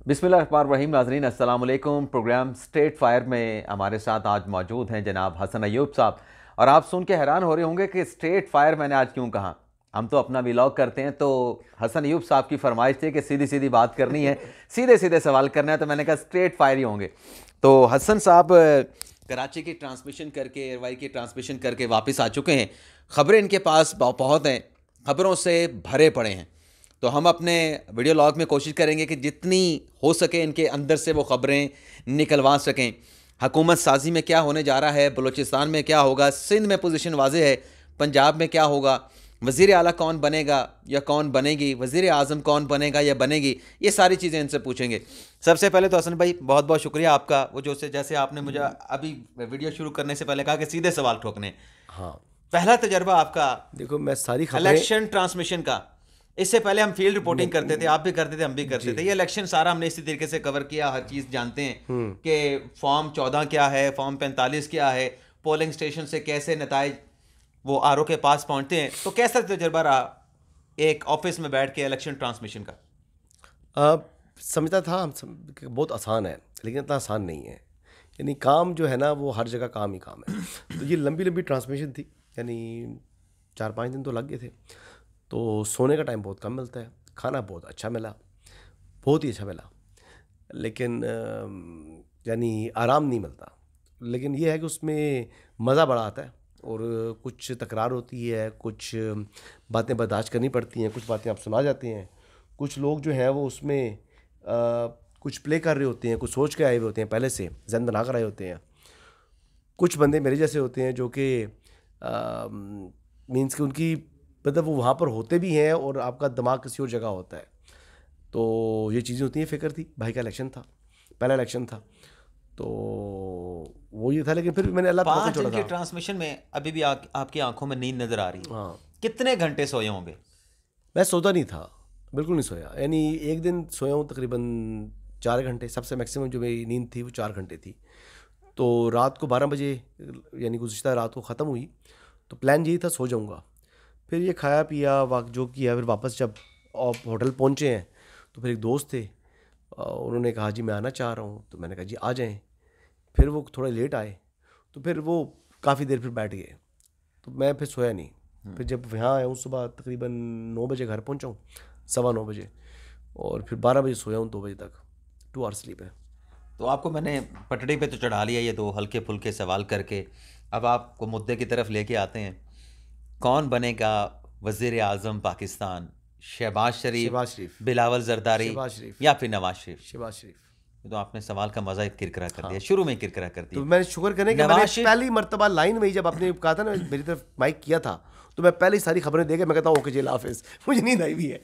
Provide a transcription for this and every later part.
बिस्मिल्लाहिर्रहमानिर्रहीम। नाज़रीन अस्सलाम वालेकुम। प्रोग्राम स्ट्रेट फायर में हमारे साथ आज मौजूद हैं जनाब हसन अयूब साहब। और आप सुन के हैरान हो रहे होंगे कि स्ट्रेट फायर मैंने आज क्यों कहा। हम तो अपना व्लॉग करते हैं, तो हसन अयूब साहब की फरमाइश थी कि सीधी सीधी बात करनी है, सीधे सीधे सवाल करना है, तो मैंने कहा स्ट्रेट फायर ही होंगे। तो हसन साहब कराची की ट्रांसमिशन करके, एयरवाई की ट्रांसमिशन करके वापस आ चुके हैं। ख़बरें इनके पास बहुत हैं, ख़बरों से भरे पड़े हैं। तो हम अपने वीडियो लॉग में कोशिश करेंगे कि जितनी हो सके इनके अंदर से वो ख़बरें निकलवा सकें। हुकूमत साजी में क्या होने जा रहा है, बलूचिस्तान में क्या होगा, सिंध में पोजीशन वाज़ेह है, पंजाब में क्या होगा, वज़ीर आला कौन बनेगा या कौन बनेगी, वज़ीर आज़म कौन बनेगा या बनेगी, ये सारी चीज़ें इनसे पूछेंगे। सबसे पहले तो हसन भाई बहुत बहुत शुक्रिया आपका, वो जो से जैसे आपने मुझे अभी वीडियो शुरू करने से पहले कहा कि सीधे सवाल ठोकने। हाँ, पहला तजर्बा आपका देखो मैं सारी खबरें इलेक्शन ट्रांसमिशन का। इससे पहले हम फील्ड रिपोर्टिंग करते थे, आप भी करते थे, हम भी करते थे। ये इलेक्शन सारा हमने इसी तरीके से कवर किया, हर चीज़ जानते हैं कि फॉर्म 14 क्या है, फॉर्म 45 क्या है, पोलिंग स्टेशन से कैसे नताइज वो आर ओ के पास पहुंचते हैं। तो कैसा तजर्बा रहा एक ऑफिस में बैठ के इलेक्शन ट्रांसमिशन का? अ, समझता था कि बहुत आसान है, लेकिन इतना आसान नहीं है। यानी काम जो है ना, वो हर जगह काम ही काम है। तो ये लंबी लंबी ट्रांसमिशन थी, यानी 4-5 दिन तो लग गए थे। तो सोने का टाइम बहुत कम मिलता है, खाना बहुत अच्छा मिला, बहुत ही अच्छा मिला, लेकिन यानी आराम नहीं मिलता। लेकिन ये है कि उसमें मज़ा बड़ा आता है, और कुछ तकरार होती है, कुछ बातें बर्दाश्त करनी पड़ती हैं, कुछ बातें आप सुना जाती हैं। कुछ लोग जो हैं वो उसमें कुछ प्ले कर रहे होते हैं, कुछ सोच के आए हुए होते हैं, पहले से जहन बना कर आए होते हैं। कुछ बंदे मेरे जैसे होते हैं जो कि मीन्स कि उनकी मतलब वो वहाँ पर होते भी हैं और आपका दिमाग किसी और जगह होता है। तो ये चीज़ें होती हैं। फ़िक्र थी, भाई का इलेक्शन था, पहला इलेक्शन था, तो वो ये था। लेकिन फिर भी मैंने अल्लाह तवक्कुल 5 दिन छोड़ा की था। ट्रांसमिशन में अभी भी आपकी आंखों में नींद नजर आ रही है। हाँ, कितने घंटे सोए होंगे? मैं सोता नहीं था, बिल्कुल नहीं सोया। यानी एक दिन सोया हूँ तकरीबन 4 घंटे, सबसे मैक्सिमम जो मेरी नींद थी वो 4 घंटे थी। तो रात को 12 बजे, यानी गुज़िश्ता रात को ख़त्म हुई, तो प्लान यही था सो जाऊँगा। फिर ये खाया पिया वाक जो किया, फिर वापस जब होटल पहुँचे हैं, तो फिर एक दोस्त थे, उन्होंने कहा जी मैं आना चाह रहा हूँ। तो मैंने कहा जी आ जाएँ। फिर वो थोड़ा लेट आए, तो फिर वो काफ़ी देर फिर बैठ गए, तो मैं फिर सोया नहीं। फिर जब यहाँ आया हूँ सुबह तकरीबन 9 बजे घर पहुँचा हूँ, 9:15 बजे, और फिर 12 बजे सोया हूँ 2 बजे तक। 2 आवर स्लीप है। तो आपको मैंने पटड़ी पे तो चढ़ा लिया ये दो हल्के फुल्के सवाल करके। अब आपको मुद्दे की तरफ लेके आते हैं। कौन बनेगा वज़ीर आज़म पाकिस्तान? शहबाज शरीफ, शहबाज शरीफ। बिलावल जरदारी शहबाज शरीफ। या फिर नवाज शरीफ? शहबाज शरीफ। ये तो आपने सवाल का मज़ा ही किरकिरा कर दिया, हाँ, शुरू में ही किरकिरा कर तो दिया। मैंने शुक्र करें कि मैंने नवाज शरीफ। पहली मर्तबा लाइन में ही जब आपने कहा था ना, मेरी तरफ माइक किया था, तो मैं पहले ही सारी खबरें दे के मैं कहता हूँ ओके जी हाफिज़। मुझे नींद आई भी है।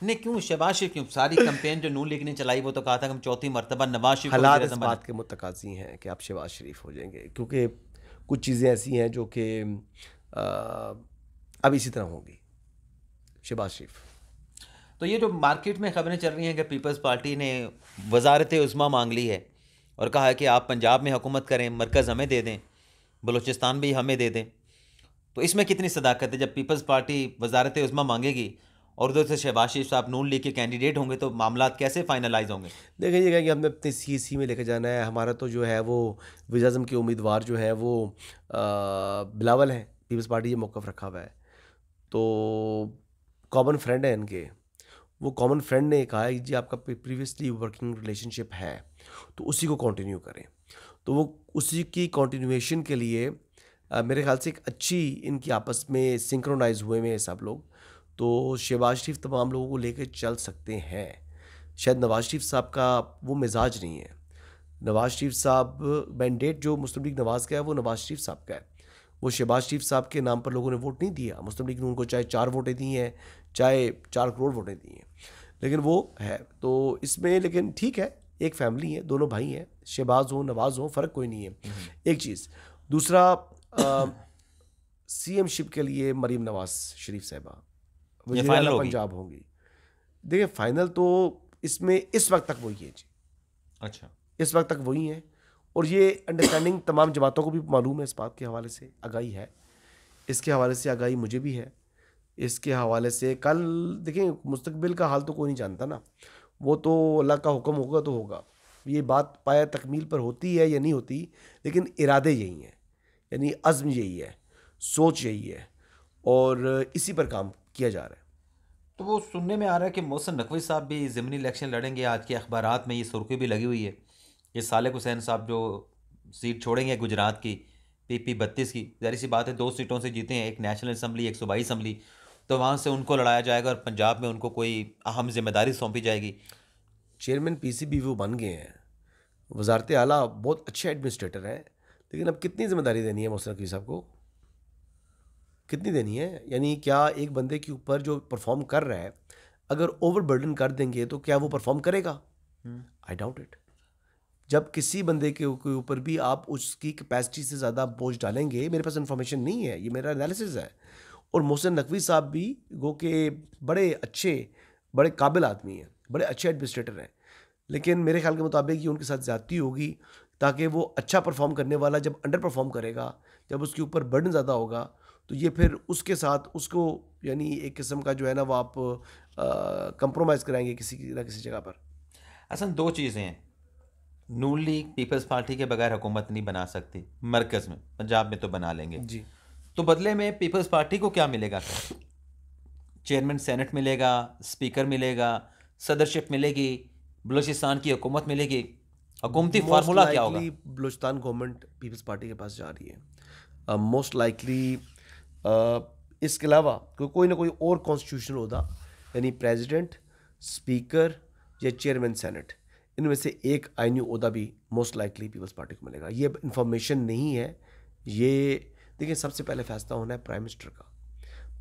नहीं, क्यों शहबाज शरीफ? क्यों सारी कैंपेन जो नून लीग ने चलाई वो तो कहा था कि हम चौथी मरतबा नवाज शरीफ को हालात वज़ीर इस आज़म बात बना। के मुतकाज़ी हैं कि आप शहबाज शरीफ हो जाएंगे, क्योंकि कुछ चीज़ें ऐसी हैं जो कि अब इसी तरह होंगी। शहबाज शरीफ। तो ये जो मार्केट में खबरें चल रही हैं कि पीपल्स पार्टी ने वजारत उज़्मा मांग ली है और कहा है कि आप पंजाब में हुकूमत करें, मरकज़ हमें दे दें, बलूचिस्तान भी हमें दे दें, तो इसमें कितनी सदाकत है? जब पीपल्स पार्टी वजारत उज़्मा मांगेगी और उधर से शहबाज शरीफ साहब नून लीग के कैंडिडेट होंगे, तो मामलात कैसे फाइनलाइज होंगे? देखिए ये कि हमने अपने सी में लेकर जाना है। हमारा तो जो है वो वज़ीर आज़म के उम्मीदवार जो है वो बिलावल हैं। पीपल्स पार्टी ये मौक़िफ़ रखा हुआ है, तो कॉमन फ्रेंड है इनके। वो कॉमन फ्रेंड ने कहा है कि जी आपका प्रीवियसली वर्किंग रिलेशनशिप है, तो उसी को कंटिन्यू करें। तो वो उसी की कंटिन्यूएशन के लिए मेरे ख्याल से एक अच्छी इनकी आपस में सिंक्रोनाइज हुए में सब लोग, तो शहबाज शरीफ तमाम लोगों को लेकर चल सकते हैं। शायद नवाज शरीफ साहब का वो मिजाज नहीं है। नवाज शरीफ साहब मैंडेट जो मुस्लिम लीग नवाज का है वो नवाज शरीफ साहब का है। वो शहबाज शरीफ साहब के नाम पर लोगों ने वोट नहीं दिया। मुस्लिम लीग ने उनको चाहे 4 वोटें दी हैं, चाहे 4 करोड़ वोटें दी हैं, लेकिन वो है। तो इसमें लेकिन ठीक है, एक फैमिली है, दोनों भाई हैं, शहबाज हो नवाज हो, फ़र्क कोई नहीं है। एक चीज़। दूसरा, सीएम शिप के लिए मरीम नवाज शरीफ साहबा ये वज़ीर फाइनल आला होगी? पंजाब होंगी। देखिए फाइनल तो इसमें इस वक्त तक वही है जी, अच्छा। इस वक्त तक वही है। और ये अंडरस्टैंडिंग तमाम जमातों को भी मालूम है, इस बात के हवाले से आगाही है, इसके हवाले से आगाही मुझे भी है। इसके हवाले से कल देखें, मुस्तकबिल का हाल तो कोई नहीं जानता ना। वो तो अल्लाह का हुक्म होगा तो होगा। ये बात पाया तकमील पर होती है या नहीं होती, लेकिन इरादे यही हैं, यानी अज़्म यही है, सोच यही है, और इसी पर काम किया जा रहा है। तो वो सुनने में आ रहा है कि मोहसिन नकवी साहब भी ज़िमनी इलेक्शन लड़ेंगे। आज के अखबारात में ये सुर्खी भी लगी हुई है कि सालेक हुसैन साहब जो सीट छोड़ेंगे गुजरात की PP 32 की, ज़ाहिर सी बात है 2 सीटों से जीते हैं, एक नेशनल असम्बली, एक सूबाई असम्बली, तो वहाँ से उनको लड़ाया जाएगा और पंजाब में उनको कोई अहम जिम्मेदारी सौंपी जाएगी। चेयरमैन PCB वो बन गए हैं, वजारत आला, बहुत अच्छे एडमिनिस्ट्रेटर हैं, लेकिन अब कितनी जिम्मेदारी देनी है मोहसिन नकवी साहब को, कितनी देनी है? यानी क्या एक बंदे के ऊपर जो परफॉर्म कर रहा है अगर ओवर बर्डन कर देंगे तो क्या वो परफॉर्म करेगा? I doubt it. जब किसी बंदे के ऊपर भी आप उसकी कैपेसिटी से ज़्यादा बोझ डालेंगे, मेरे पास इंफॉर्मेशन नहीं है, ये मेरा एनालिसिस है, और मोहसिन नकवी साहब भी गो के बड़े अच्छे, बड़े काबिल आदमी हैं, बड़े अच्छे एडमिनिस्ट्रेटर हैं, लेकिन मेरे ख्याल के मुताबिक ये उनके साथ ज़्यादती होगी, ताकि वो अच्छा परफॉर्म करने वाला जब अंडर परफॉर्म करेगा, जब उसके ऊपर बर्डन ज़्यादा होगा, तो ये फिर उसके साथ उसको, यानी एक किस्म का जो है ना, वो आप कंप्रोमाइज़ कराएंगे किसी ना किसी जगह पर। असल 2 चीज़ें हैं, नून लीग पीपल्स पार्टी के बगैर हुकूमत नहीं बना सकती मरकज़ में, पंजाब में तो बना लेंगे, जी। तो बदले में पीपल्स पार्टी को क्या मिलेगा? चेयरमैन सेनेट मिलेगा, स्पीकर मिलेगा, सदरशिप मिलेगी, बलूचिस्तान की हुकूमत मिलेगी, हुकूमती मोस्ट फार्मूला क्या होगा? लाइकली बलूचिस्तान गवर्नमेंट पीपल्स पार्टी के पास जा रही है, मोस्ट लाइकली। इसके अलावा कोई ना कोई और कॉन्स्टिट्यूशन होगा, यानी प्रेसिडेंट, स्पीकर या चेयरमैन सेनेट, इनमें से एक आईनी ओहदा भी मोस्ट लाइकली पीपल्स पार्टी को मिलेगा। ये इंफॉर्मेशन नहीं है, ये देखिए, सबसे पहले फैसला होना है प्राइम मिनिस्टर का,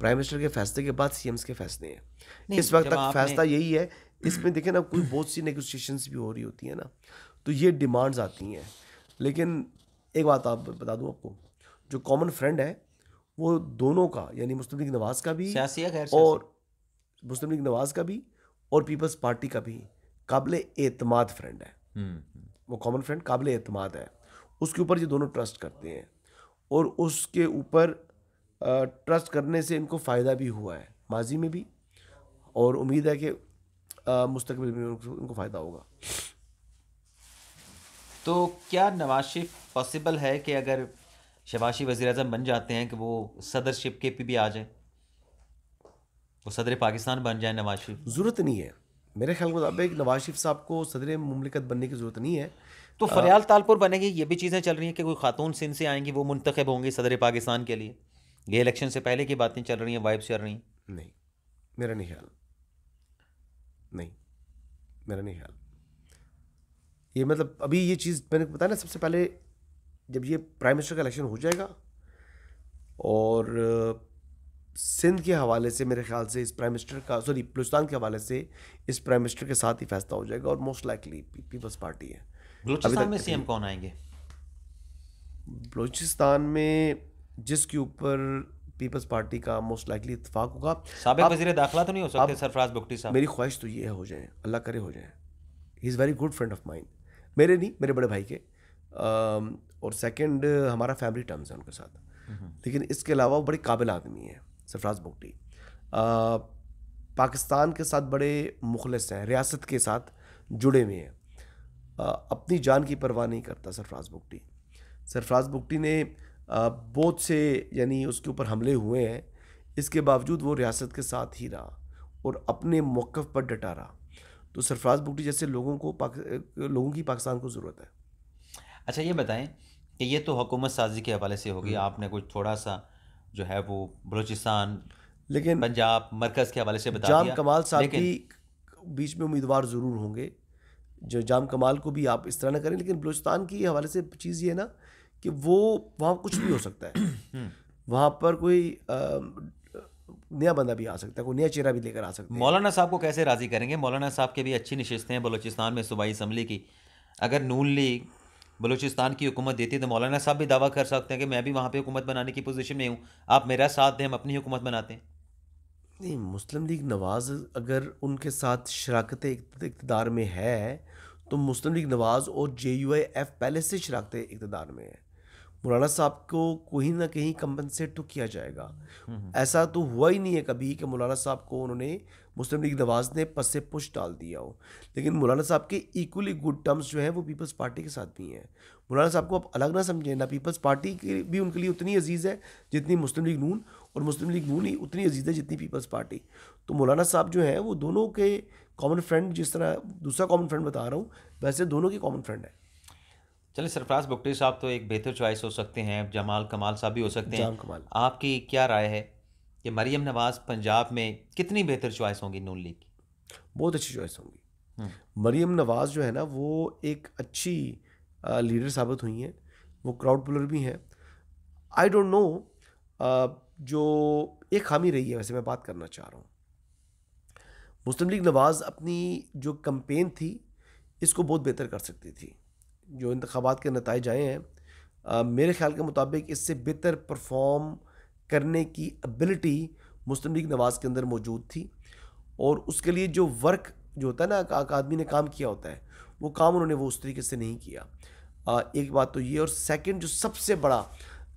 प्राइम मिनिस्टर के फैसले के बाद CMs के फैसले हैं। नहीं, इस वक्त जब तक आपने फैसला यही है। इसमें देखें ना, कोई बहुत सी नेगोशिएशंस भी हो रही होती हैं ना, तो ये डिमांड्स आती हैं, लेकिन एक बात आप बता दूं आपको, जो कॉमन फ्रेंड है वो दोनों का, यानी मुस्लिम लीग नवाज का भी, सियासी या गैर सियासी? और मुस्लिम लीग नवाज का भी और पीपल्स पार्टी का भी काबिल एतमाद फ्रेंड है। वो कॉमन फ्रेंड काबिल एतमाद है, उसके ऊपर ये दोनों ट्रस्ट करते हैं, और उसके ऊपर ट्रस्ट करने से इनको फ़ायदा भी हुआ है माजी में भी, और उम्मीद है कि मुस्तकबिल में उनको फ़ायदा होगा। तो क्या नवाज शरीफ पॉसिबल है कि अगर शहबाज शरीफ वज़ीर आज़म बन जाते हैं कि वो सदरशिप के भी आ जाए, वो सदर पाकिस्तान बन जाए नवाज शरीफ? ज़रूरत नहीं है मेरे ख्याल के मुताबिक, नवाज शरीफ साहब को सदर मुमलिकत बनने की ज़रूरत नहीं है। तो फरियाल तालपुर बनेगी, ये भी चीज़ें चल रही हैं कि कोई खातून सिंध से आएंगी, वो मुंतखब होंगी सदर पाकिस्तान के लिए। ये इलेक्शन से पहले की बातें चल रही हैं, वाइब्स चल रही हैं। नहीं, मेरा नहीं ख्याल, नहीं, मेरा नहीं ख्याल। ये मतलब अभी ये चीज़ मैंने बताया ना, सबसे पहले जब ये प्राइम मिनिस्टर का इलेक्शन हो जाएगा, और सिंध के हवाले से मेरे ख्याल से इस प्राइम मिनिस्टर का, सॉरी, बलूचिस्तान के हवाले से इस प्राइम मिनिस्टर के साथ ही फैसला हो जाएगा, और मोस्ट लाइकली पीपल्स पार्टी है। बलूचिस्तान में CM कौन आएंगे? बलूचिस्तान में जिसके ऊपर पीपल्स पार्टी का मोस्ट लाइकली इत्तेफाक होगा। साबिक अब वजीर दाखिला तो नहीं हो सकते सरफराज बुगटी साहब? मेरी ख्वाहिश तो ये है हो जाए, अल्लाह करे हो जाए। He is very good friend of mine, मेरे नहीं, मेरे बड़े भाई के, और सेकंड हमारा फैमिली टर्म्स है उनके साथ, लेकिन इसके अलावा वो बड़े काबिल आदमी है सरफराज बुगटी, पाकिस्तान के साथ बड़े मुखलिस हैं, रियासत के साथ जुड़े हुए हैं, अपनी जान की परवाह नहीं करता सरफराज बुगटी। सरफराज बुगटी ने बहुत से, यानी उसके ऊपर हमले हुए हैं, इसके बावजूद वो रियासत के साथ ही रहा और अपने मौक़िफ़ पर डटा रहा। तो सरफराज बुगटी जैसे लोगों की पाकिस्तान को ज़रूरत है। अच्छा, ये बताएं कि ये तो हुकूमत साजी के हवाले से होगी, आपने कुछ थोड़ा सा जो है वो बलूचिस्तान, लेकिन पंजाब, मरकज़ के हवाले से बता जाम दिया, कमाल साहब लेकिन भी बीच में उम्मीदवार ज़रूर होंगे, जो जाम कमाल को भी आप इस तरह ना करें, लेकिन बलूचिस्तान की हवाले से चीज़ ये है ना कि वो वहाँ कुछ भी हो सकता है, वहाँ पर कोई नया बंदा भी आ सकता है, कोई नया चेहरा भी लेकर आ सकता है। मौलाना साहब को कैसे राज़ी करेंगे? मौलाना साहब के भी अच्छी नशिस्तें हैं बलूचिस्तान में सूबाई असम्बली की। अगर नून लीग बलूचिस्तान की हुकूमत देती तो मौलाना साहब भी दावा कर सकते हैं कि मैं भी वहाँ पे हुकूमत बनाने की पोजीशन में हूँ, आप मेरा साथ दें, हम अपनी हुकूमत बनाते हैं। नहीं, मुस्लिम लीग नवाज़ अगर उनके साथ शराकत इक़्तिदार में है, तो मुस्लिम लीग नवाज़ और JUIF पहले से शराकत इक़्तिदार में है। मौलाना साहब को कहीं ना कहीं कंपनसेट तो किया जाएगा। ऐसा तो हुआ ही नहीं है कभी कि मौलाना साहब को उन्होंने मुस्लिम लीग नवाज़ ने पस से पुश डाल दिया हो। लेकिन मौलाना साहब के इक्वली गुड टर्म्स जो हैं वो पीपल्स पार्टी के साथ भी हैं। मौलाना साहब को आप अलग ना समझें, ना पीपल्स पार्टी की भी उनके लिए उतनी अजीज़ है जितनी मुस्लिम लीग नून, और मुस्लिम लीग नून ही उतनी अजीज़ है जितनी पीपल्स पार्टी। तो मौलाना साहब जो हैं वो दोनों के कॉमन फ्रेंड, जिस तरह दूसरा कॉमन फ्रेंड बता रहा हूँ वैसे दोनों के कॉमन फ्रेंड है। चलिए, सरफराज बुगटी साहब तो एक बेहतर चॉइस हो सकते हैं, जमाल कमाल साहब भी हो सकते हैं। जाम कमाल। आपकी क्या राय है कि मरियम नवाज़ पंजाब में कितनी बेहतर चॉइस होंगी नून लीग की? बहुत अच्छी चॉइस होंगी। मरियम नवाज़ जो है ना वो एक अच्छी लीडर साबित हुई हैं, वो क्राउड पुलर भी हैं। आई डोंट नो, जो एक खामी रही है वैसे मैं बात करना चाह रहा हूँ, मुस्लिम लीग नवाज़ अपनी जो कैंपेन थी इसको बहुत बेहतर कर सकती थी। जो इंतखाबात के नताइज आए हैं मेरे ख्याल के मुताबिक इससे बेहतर परफॉर्म करने की एबिलिटी मुस्लिम लीग नवाज़ के अंदर मौजूद थी, और उसके लिए जो वर्क जो होता है ना, आदमी ने काम किया होता है, वो काम उन्होंने वो उस तरीके से नहीं किया। एक बात तो ये, और सेकंड जो सबसे बड़ा,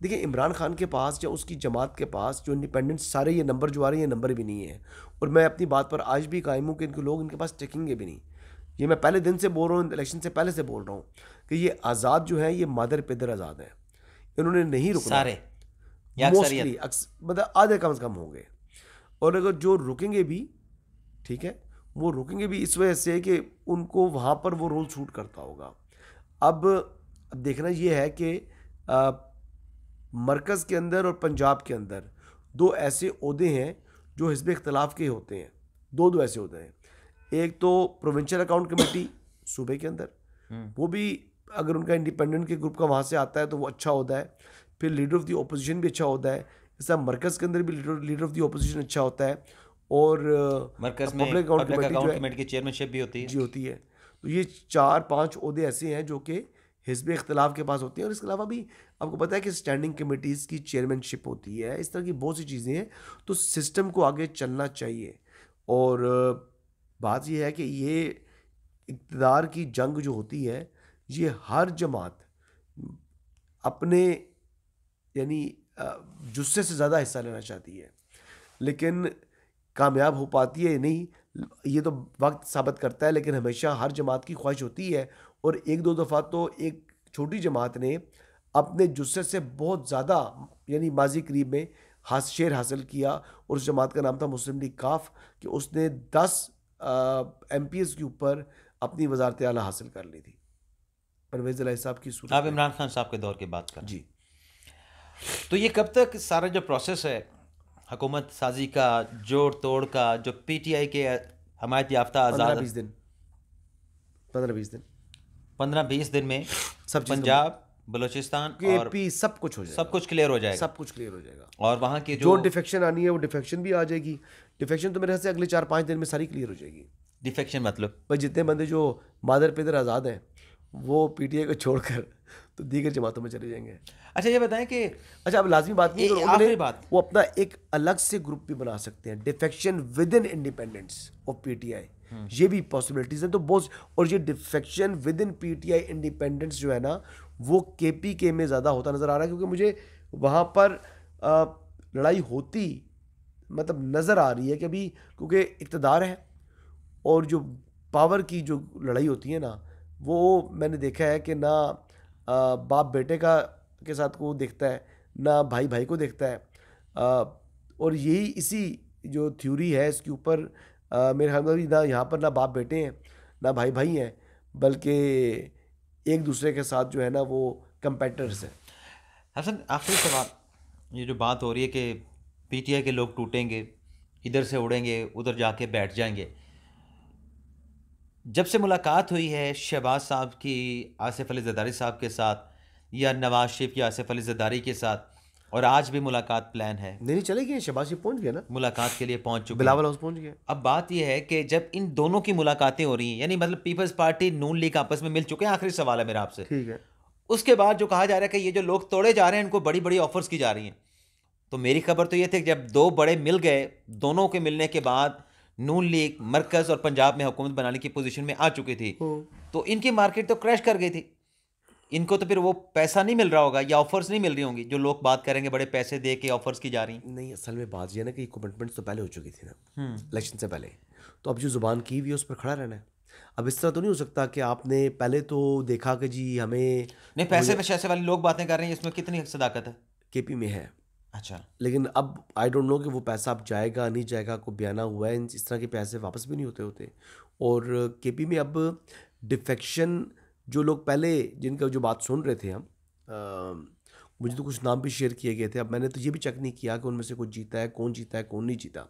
देखिए इमरान खान के पास या उसकी जमात के पास जो इंडिपेंडेंट्स सारे ये नंबर जो आ रहे हैं ये नंबर भी नहीं है, और मैं अपनी बात पर आज भी कायम हूँ कि इनके लोग इनके पास टेकेंगे भी नहीं। ये मैं पहले दिन से बोल रहा हूँ, इलेक्शन से पहले से बोल रहा हूँ कि ये आज़ाद जो है ये मादर पेदर आज़ाद है, इन्होंने नहीं रुकना। सारे मोस्टली मतलब आधे कम से कम होंगे, और अगर जो रुकेंगे भी, ठीक है, वो रुकेंगे भी इस वजह से कि उनको वहाँ पर वो रोल शूट करता होगा। अब देखना ये है कि मरकज़ के अंदर और पंजाब के अंदर दो ऐसे ओहदे हैं जो हिज़्ब इख्तिलाफ के होते हैं। दो ऐसे ओहदे हैं, एक तो प्रोविंशियल अकाउंट कमेटी सूबे के अंदर, वो भी अगर उनका इंडिपेंडेंट के ग्रुप का वहाँ से आता है तो वो अच्छा होता है। फिर लीडर ऑफ द ओपोजिशन भी अच्छा होता है, ऐसा मरकज़ के अंदर भी लीडर ऑफ द ओपोजिशन अच्छा होता है, और मरकज़ में public account public committee account जो है कमेटी की चेयरमैनशिप भी होती है जी होती है। तो ये 4-5 ओहदे ऐसे हैं जो कि हिज़्ब इख्तिलाफ के पास होती हैं, और इसके अलावा भी आपको पता है कि स्टैंडिंग कमेटीज़ की चेयरमैनशिप होती है, इस तरह की बहुत सी चीज़ें हैं। तो सिस्टम को आगे चलना चाहिए, और बात यह है कि ये इक़्तिदार की जंग जो होती है ये हर जमात अपने यानी जुस्से से ज़्यादा हिस्सा लेना चाहती है, लेकिन कामयाब हो पाती है नहीं, ये तो वक्त साबित करता है। लेकिन हमेशा हर जमात की ख्वाहिश होती है, और एक दो दफ़ा तो एक छोटी जमात ने अपने जुस्से से बहुत ज़्यादा यानी माजी करीब में शेर हासिल किया, और उस जमात का नाम था मुस्लिम लीग काफ, कि उसने 10 MPs के ऊपर अपनी वजारत आला हासिल कर ली थी परवेज़ इलाही साहब की सूरत आप में। इमरान खान साहब के दौर की बात कर। जी, तो ये कब तक सारा जो प्रोसेस है हुकूमत साजी का, जोड़ तोड़ का, जो PTI के हमायत याफ्ता आज़ाद 15-20 दिन 15-20 दिन 15-20 दिन में सब चीज़ पंजाब, बलूचिस्तान और KP सब कुछ हो जाएगा, सब कुछ क्लियर हो जाएगा, सब कुछ क्लियर हो जाएगा। और वहाँ की जो डिफेक्शन आनी है वो डिफेक्शन भी आ जाएगी। डिफेक्शन तो मेरे ख्याल से अगले 4-5 दिन में सारी क्लियर हो जाएगी। डिफेक्शन मतलब पर जितने बंदे जो मादर पेदर आज़ाद हैं वो PTI को छोड़कर तो दीगर जमातों में चले जाएंगे। अच्छा ये बताएं कि अच्छा, अब लाजमी बात नहीं, तो आखिरी बात, वो अपना एक अलग से ग्रुप भी बना सकते हैं, defection with in independence of PTI, ये भी पॉसिबिलिटीज़ हैं। तो बहुत, और ये defection with in PTI independence जो है ना वो KPK में ज़्यादा होता नज़र आ रहा है, क्योंकि मुझे वहाँ पर लड़ाई होती मतलब नज़र आ रही है कि अभी क्योंकि इक़्तिदार है, और जो पावर की जो लड़ाई होती है ना वो मैंने देखा है कि ना बाप बेटे का के साथ को देखता है, ना भाई भाई को देखता है, और यही इसी जो थ्योरी है इसके ऊपर मेरे ख्याल में ना यहाँ पर ना बाप बेटे हैं ना भाई भाई हैं, बल्कि एक दूसरे के साथ जो है ना वो कंपेटिटर्स हैं। हसन आखिरी सवाल, ये जो बात हो रही है कि PTI के लोग टूटेंगे, इधर से उड़ेंगे, उधर जाके बैठ जाएंगे, जब से मुलाकात हुई है शहबाज साहब की आसिफ अली ज़रदारी साहब के साथ, या नवाज शरीफ की आसिफ अली ज़रदारी के साथ, और आज भी मुलाकात प्लान है, नहीं चले गए, शहबाज शरीफ पहुँच गया ना, मुलाकात के लिए पहुंच चुके हैं, बिलावल हाउस पहुँच गया। अब बात यह है कि जब इन दोनों की मुलाकातें हो रही हैं, यानी मतलब पीपल्स पार्टी नून लीग आपस में मिल चुके हैं, आखिरी सवाल है मेरा आपसे, ठीक है, उसके बाद जो कहा जा रहा है कि ये जो लोग तोड़े जा रहे हैं इनको बड़ी बड़ी ऑफर्स की जा रही हैं, तो मेरी खबर तो ये थी कि जब दो बड़े मिल गए, दोनों के मिलने के बाद नून लीग मरकज़ और पंजाब में हुकूमत बनाने की पोजीशन में आ चुकी थी, तो इनकी मार्केट तो क्रैश कर गई थी, इनको तो फिर वो पैसा नहीं मिल रहा होगा या ऑफर्स नहीं मिल रही होंगी, जो लोग बात करेंगे बड़े पैसे दे के ऑफर्स की जा रही हैं। नहीं असल में बात ये है ना कि कमिटमेंट्स तो पहले हो चुकी थी ना इलेक्शन से पहले, तो अब जो ज़ुबान की हुई है उस पर खड़ा रहना है। अब इस तरह तो नहीं हो सकता कि आपने पहले तो देखा कि जी हमें नहीं, पैसे पे शैसे वाले लोग बातें कर रहे हैं, इसमें कितनी सदाकत है? केपी में है, अच्छा। लेकिन अब आई डोंट नो कि वो पैसा अब जाएगा नहीं जाएगा, को बयाना हुआ है इस तरह के पैसे वापस भी नहीं होते। और केपी में अब डिफेक्शन जो लोग पहले जिनका जो बात सुन रहे थे हम, मुझे तो कुछ नाम भी शेयर किए गए थे, अब मैंने तो ये भी चेक नहीं किया कि उनमें से कुछ जीता है कौन नहीं जीता,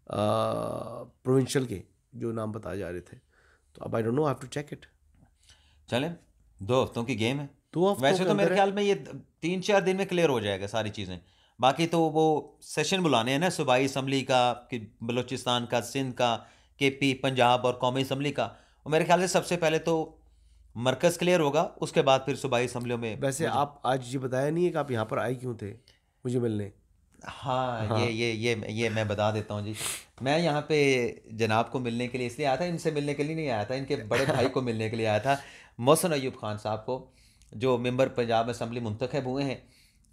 प्रोविंशियल के जो नाम बताए जा रहे थे। तो अब I don't know, I have to check it. चलें, 2 हफ्तों की गेम है। 2 हफ्तों वैसे के तो मेरे अंदर है। ख्याल में ये 3-4 दिन में क्लियर हो जाएगा सारी चीज़ें। बाकी तो वो सेशन बुलाने हैं ना, सूबाई असम्बली का, कि बलूचिस्तान का, सिंध का, केपी, पंजाब और कौमी असम्बली का। और मेरे ख्याल से सबसे पहले तो मरकज़ क्लियर होगा, उसके बाद फिर सूबाई असम्बलियों में वैसे मुझे। आप आज ये बताया नहीं है कि आप यहाँ पर आए क्यों थे मुझे मिलने? हाँ, हाँ। ये मैं बता देता हूँ जी। मैं यहाँ पे जनाब को मिलने के लिए इसलिए आया था, इनसे मिलने के लिए नहीं आया था, इनके बड़े भाई को मिलने के लिए आया था, मोहसिन अयूब खान साहब को, जो मेंबर पंजाब असम्बली मुंतखब हुए हैं।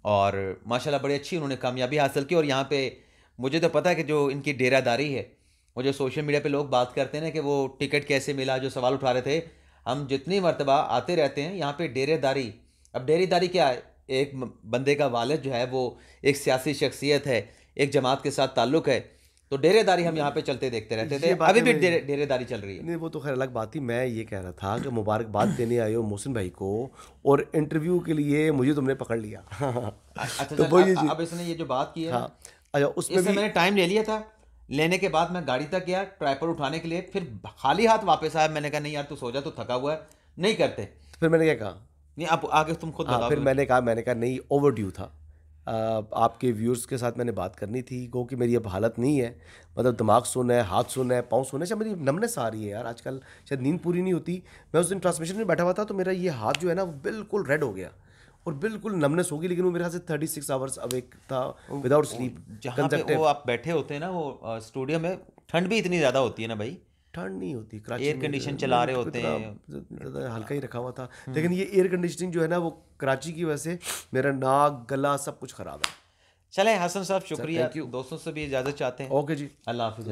और माशाल्लाह बड़ी अच्छी उन्होंने कामयाबी हासिल की। और यहाँ पे मुझे तो पता है कि जो इनकी डेरादारी है, वो जो सोशल मीडिया पे लोग बात करते हैं ना कि वो टिकट कैसे मिला, जो सवाल उठा रहे थे, हम जितनी मरतबा आते रहते हैं यहाँ पे डेरेदारी। अब डेरेदारी क्या है? एक बंदे का वालिद जो है वो एक सियासी शख्सियत है, एक जमात के साथ ताल्लुक़ है, तो डेरेदारी हम यहाँ पे चलते देखते रहते थे। ये अभी बातें भी मैं डेरेदारी चल रही है। नहीं, वो तो खैर अलग बात थी। मैं ये कह रहा था कि मुबारकबाद देने आए हो मोहसिन भाई को, और इंटरव्यू के लिए मुझे तुमने पकड़ लिया। अच्छा तो सर, वो ये जी, अब इसने ये जो बात की है ना, हाँ, अच्छा उसमें इससे भी मैंने टाइम ले लिया था। लेने के बाद मैं गाड़ी तक गया ट्राइपॉड उठाने के लिए, फिर खाली हाथ वापस आया। मैंने कहा नहीं यार, तू सो जा, तू थका हुआ है, नहीं करते। फिर मैंने क्या कहा? नहीं, अब आगे तुम खुद हाँ, बताओ फिर फिर। मैंने कहा नहीं, ओवर ड्यू था। आपके व्यूअर्स के साथ मैंने बात करनी थी, गो कि मेरी अब हालत नहीं है, मतलब दिमाग सुन है, हाथ सुन है, पाँव सुन है, शायद मेरी नमनेस आ रही है यार आजकल, शायद नींद पूरी नहीं होती। मैं उस दिन ट्रांसमिशन में बैठा हुआ था तो मेरा ये हाथ जो है ना वो बिल्कुल रेड हो गया और बिल्कुल नमनेस होगी, लेकिन वो मेरे ख्याल से 36 आवर्स अवेक था विदाउट स्लीप, जहाँ पे वो कंजक्टिव। आप बैठे होते हैं ना, वो स्टूडियो में, ठंड भी इतनी ज़्यादा होती है ना भाई, ठंड नहीं होती कराची एयर में, कंडीशन चला मैंने रहे तो होते इतना हैं। ज़्यादा हल्का ही रखा हुआ था, लेकिन ये एयर कंडीशनिंग जो है ना वो कराची की वजह से मेरा नाक गला सब कुछ ख़राब है। चलें हसन साहब, सर शुक्रिया। Thank you. दोस्तों से भी इजाज़त चाहते हैं। ओके जी। अल्लाह हाफिज़।